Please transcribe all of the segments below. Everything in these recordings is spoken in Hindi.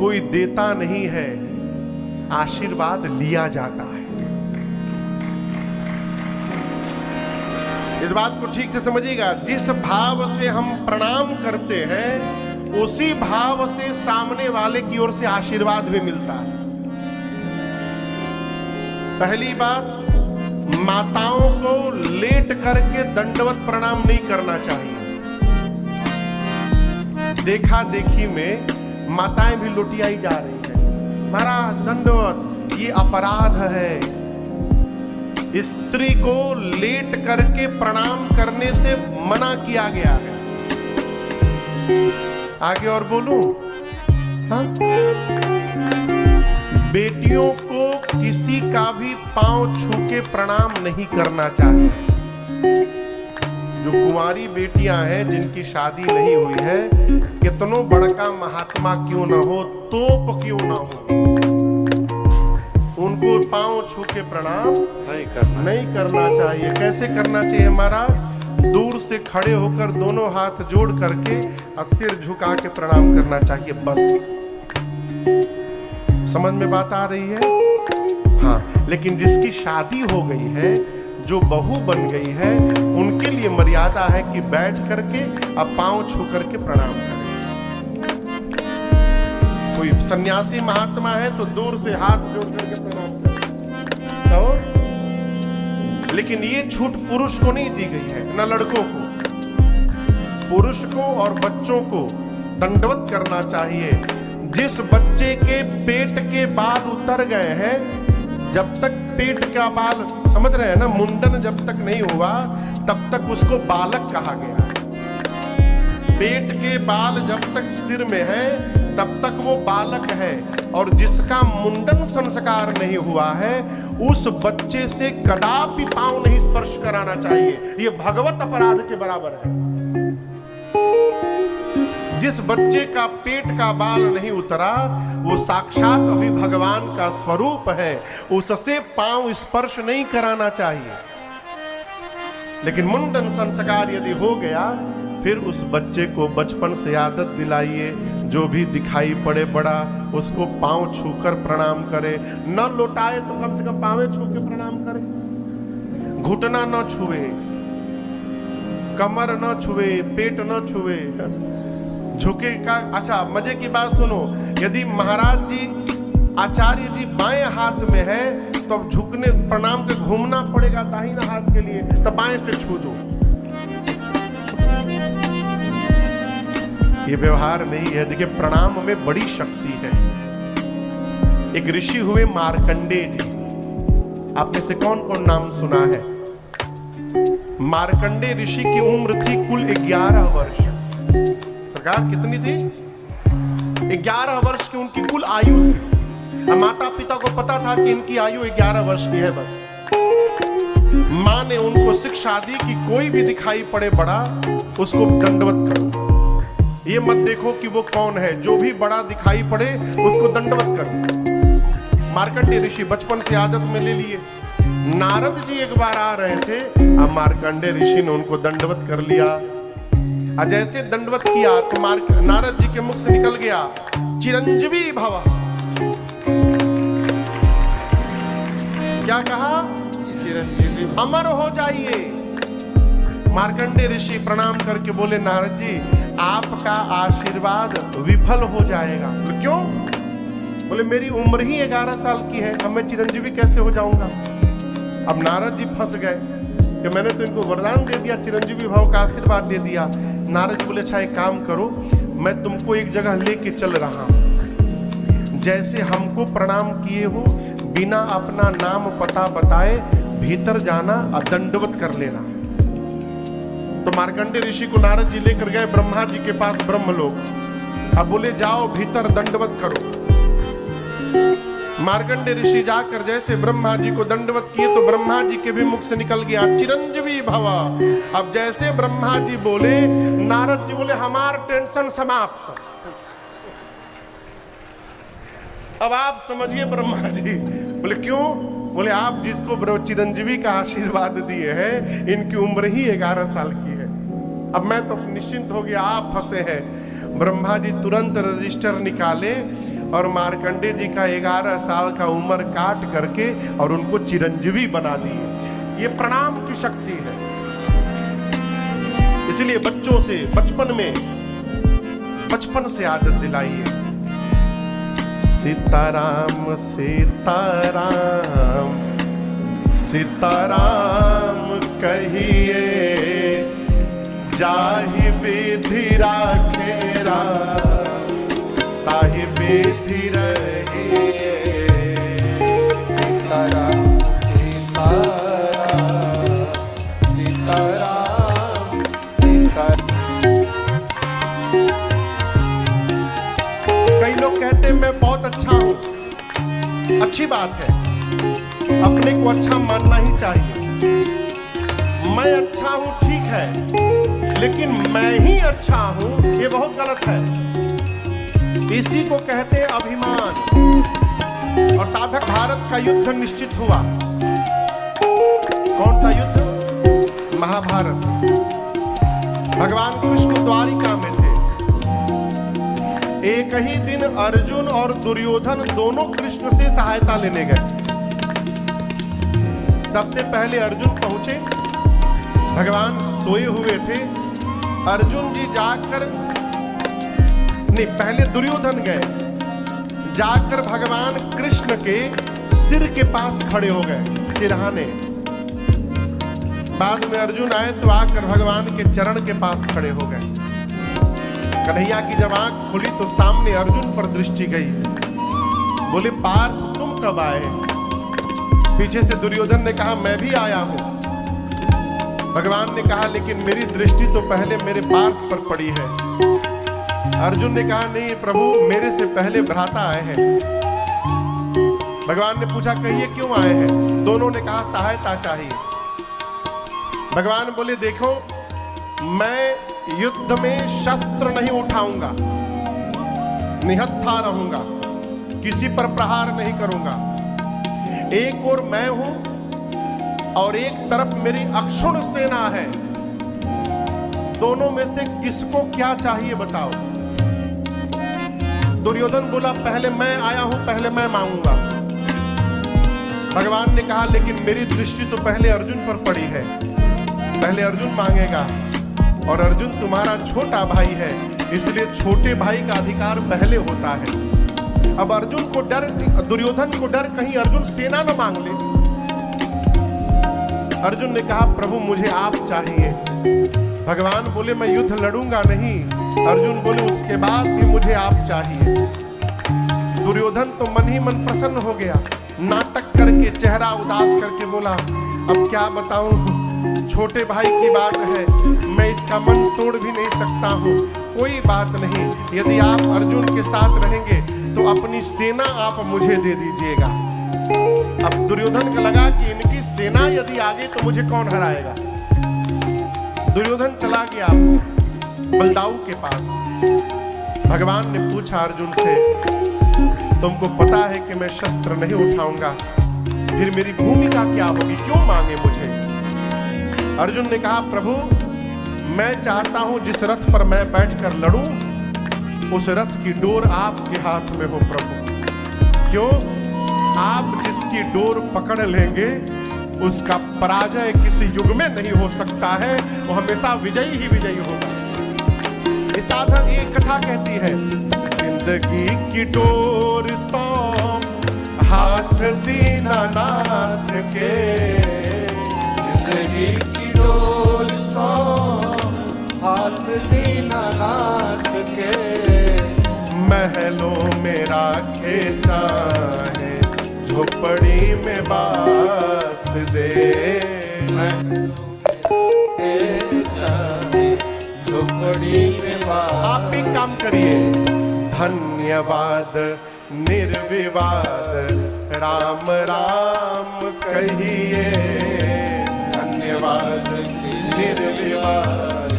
कोई देता नहीं है, आशीर्वाद लिया जाता है। इस बात को ठीक से समझिएगा। जिस भाव से हम प्रणाम करते हैं उसी भाव से सामने वाले की ओर से आशीर्वाद भी मिलता है। पहली बात, माताओं को लेट करके दंडवत प्रणाम नहीं करना चाहिए। देखा देखी में माताएं भी लुटियाई जा रही हैं, महाराज दंडवत, ये अपराध है। स्त्री को लेट करके प्रणाम करने से मना किया गया है। आगे और बोलूं, हाँ? बेटियों को किसी का भी पांव छू के प्रणाम नहीं करना चाहिए। जो कुंवारी बेटियां हैं जिनकी शादी नहीं हुई है, कितनों बड़का महात्मा क्यों ना हो, तोप क्यों ना हो, उनको पांव छू के प्रणाम नहीं करना चाहिए। कैसे करना चाहिए महाराज? दूर से खड़े होकर दोनों हाथ जोड़ करके और सिर झुका के प्रणाम करना चाहिए, बस। समझ में बात आ रही है? हाँ। लेकिन जिसकी शादी हो गई है, जो बहू बन गई है, उनके लिए मर्यादा है कि बैठ करके अब पांव छू करके प्रणाम करें। कोई सन्यासी महात्मा है तो दूर से हाथ जोड़ करके प्रणाम करें। तो लेकिन ये छूट पुरुष को नहीं दी गई है, न लड़कों को। पुरुष को और बच्चों को दंडवत करना चाहिए। जिस बच्चे के पेट के बाल उतर गए हैं, जब तक पेट का बाल, समझ रहे हैं ना, मुंडन जब तक नहीं हुआ तब तक उसको बालक कहा गया है। पेट के बाल जब तक सिर में है तब तक वो बालक है। और जिसका मुंडन संस्कार नहीं हुआ है, उस बच्चे से कदापि पांव नहीं स्पर्श कराना चाहिए। ये भगवत अपराध के बराबर है। जिस बच्चे का पेट का बाल नहीं उतरा, वो साक्षात अभी भगवान का स्वरूप है, उससे पांव स्पर्श नहीं कराना चाहिए। लेकिन मुंडन संस्कार यदि हो गया, फिर उस बच्चे को बचपन से आदत दिलाइए, जो भी दिखाई पड़े बड़ा उसको पांव छूकर प्रणाम करे। न लौटाए तो कम से कम पांव छू के प्रणाम करे। घुटना न छुए, कमर न छुए, पेट न छुए, झुके का। अच्छा, मजे की बात सुनो, यदि महाराज जी, आचार्य जी बाएं हाथ में है तो अब झुकने प्रणाम के घूमना पड़ेगा दाहिना हाथ के लिए, तो बाएं से छू दो। ये व्यवहार नहीं है। देखिए, प्रणाम में बड़ी शक्ति है। एक ऋषि हुए मार्कंडेय जी। आप में से कौन कौन नाम सुना है? मार्कंडेय ऋषि की उम्र थी कुल 11 वर्ष। सरकार कितनी थी? 11 वर्ष की उनकी कुल आयु थी। माता पिता को पता था कि इनकी आयु 11 वर्ष की है। बस माँ ने उनको शिक्षा दी कि कोई भी दिखाई पड़े बड़ा, उसको दंडवत करो। ये मत देखो कि वो कौन है, जो भी बड़ा दिखाई पड़े उसको दंडवत करो। मार्कंडेय ऋषि बचपन से आदत में ले लिए। नारद जी एक बार आ रहे थे, अब मार्कंडेय ऋषि ने उनको दंडवत कर लिया। जैसे दंडवत किया तो नारद जी के मुख से निकल गया, चिरंजीवी भव। क्या कहा? चिरंजीवी, अमर हो जाइए। मार्कंडेय ऋषि प्रणाम करके बोले, नारद जी आपका आशीर्वाद विफल हो जाएगा। तो क्यों? बोले मेरी उम्र ही 11 साल की है, अब मैं चिरंजीवी कैसे हो जाऊंगा। अब नारद जी फंस गए कि मैंने तो इनको वरदान दे दिया, चिरंजीवी भाव का आशीर्वाद दे दिया। नारद जी बोले, अच्छा एक काम करो, मैं तुमको एक जगह लेके चल रहा हूं। जैसे हमको प्रणाम किए हो, बिना अपना नाम पता बताए भीतर जाना और दंडवत कर लेना। तो मार्कंडेय ऋषि को नारद जी लेकर गए ब्रह्मा जी के पास, ब्रह्मलोक। अब बोले जाओ भीतर दंडवत करो। मार्कंडेय ऋषि जाकर जैसे ब्रह्मा जी को दंडवत किए तो ब्रह्मा जी के भी मुख से निकल गया, चिरंजीवी भव। अब जैसे ब्रह्मा जी बोले, नारद जी बोले हमार टेंशन समाप्त। अब आप समझिए ब्रह्मा जी बोले क्यों? बोले आप जिसको चिरंजीवी का आशीर्वाद दिए हैं, इनकी उम्र ही 11 साल की है। अब मैं तो निश्चिंत हो गया, आप फंसे हैं। ब्रह्मा जी तुरंत रजिस्टर निकाले और मार्कंडे जी का 11 साल का उम्र काट करके और उनको चिरंजीवी बना दिए। ये प्रणाम की शक्ति है। इसलिए बच्चों से बचपन से आदत दिलाइए। सीताराम सीताराम सीताराम कहिए, जाहि विधि राखे राम, ताहि विधि रहिए। सीताराम सीताराम सीताराम सीताराम। कई लोग कहते हैं मैं बहुत अच्छा हूं। अच्छी बात है, अपने को अच्छा मानना ही चाहिए। मैं अच्छा हूं ठीक है, लेकिन मैं ही अच्छा हूं ये बहुत गलत है। इसी को कहते हैं अभिमान। और साधक भारत का युद्ध निश्चित हुआ। कौन सा युद्ध? महाभारत। भगवान कृष्ण द्वारिका में थे। एक ही दिन अर्जुन और दुर्योधन दोनों कृष्ण से सहायता लेने गए। सबसे पहले अर्जुन पहुंचे। भगवान सोए हुए थे। अर्जुन जी जाकर नहीं, पहले दुर्योधन गए। जाकर भगवान कृष्ण के सिर के पास खड़े हो गए, सिरहाने। बाद में अर्जुन आए तो आकर भगवान के चरण के पास खड़े हो गए। कन्हैया की जब आंख खुली तो सामने अर्जुन पर दृष्टि गई। बोले पार्थ तुम कब आए? पीछे से दुर्योधन ने कहा मैं भी आया हूं। भगवान ने कहा लेकिन मेरी दृष्टि तो पहले मेरे पार्थ पर पड़ी है। अर्जुन ने कहा नहीं प्रभु, मेरे से पहले भ्राता आए हैं। भगवान ने पूछा कहिए क्यों आए हैं? दोनों ने कहा सहायता चाहिए। भगवान बोले देखो, मैं युद्ध में शस्त्र नहीं उठाऊंगा, निहत्था रहूंगा, किसी पर प्रहार नहीं करूंगा। एक और मैं हूं और एक तरफ मेरी अक्षुण सेना है। दोनों में से किसको क्या चाहिए बताओ? दुर्योधन बोला पहले मैं आया हूं, पहले मैं मांगूंगा। भगवान ने कहा लेकिन मेरी दृष्टि तो पहले अर्जुन पर पड़ी है, पहले अर्जुन मांगेगा। और अर्जुन तुम्हारा छोटा भाई है, इसलिए छोटे भाई का अधिकार पहले होता है। अब अर्जुन को डर, दुर्योधन को डर कहीं अर्जुन सेना न मांग ले। अर्जुन ने कहा प्रभु मुझे आप चाहिए। भगवान बोले मैं युद्ध लड़ूंगा नहीं। अर्जुन बोले उसके बाद भी मुझे आप चाहिए। दुर्योधन तो मन ही मन प्रसन्न हो गया। नाटक करके, चेहरा उदास करके बोला अब क्या बताऊं, छोटे भाई की बात है, मैं इसका मन तोड़ भी नहीं सकता हूं। कोई बात नहीं, यदि आप अर्जुन के साथ रहेंगे तो अपनी सेना आप मुझे दे दीजिएगा। अब दुर्योधन को लगा कि इनकी सेना यदि आगे तो मुझे कौन हराएगा। दुर्योधन चला गया बलदाऊ के पास। भगवान ने पूछा अर्जुन से तुमको पता है कि मैं शस्त्र नहीं उठाऊंगा, फिर मेरी भूमिका क्या होगी, क्यों मांगे मुझे? अर्जुन ने कहा प्रभु मैं चाहता हूं जिस रथ पर मैं बैठकर लड़ूं उस रथ की डोर आपके हाथ में हो प्रभु। क्यों? आप जिसकी डोर पकड़ लेंगे उसका पराजय किसी युग में नहीं हो सकता है, वो हमेशा विजयी ही विजयी होगा। इस साधन ये कथा कहती है जिंदगी की डोर सौंप हाथ दीनानाथ के, जिंदगी की डोर सौंप हाथ दीनानाथ के, महलों में राखे चाहे झोपड़ी में बास दे, झोपड़ी में बास। आप भी काम करिए। धन्यवाद निर्विवाद राम राम कहिए, धन्यवाद निर्विवाद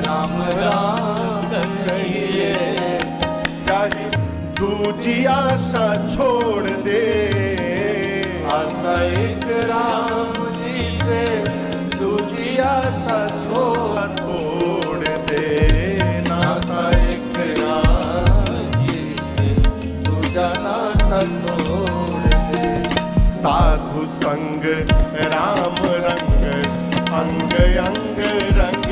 राम राम कहिए। चाहे दूजी आशा छोड़ दे, आशा एक राम जी से दूजी आशा छोड़ दे, नाता एक राम जी से तोड़ दे। साधु संग राम रंग, अंग अंग रंग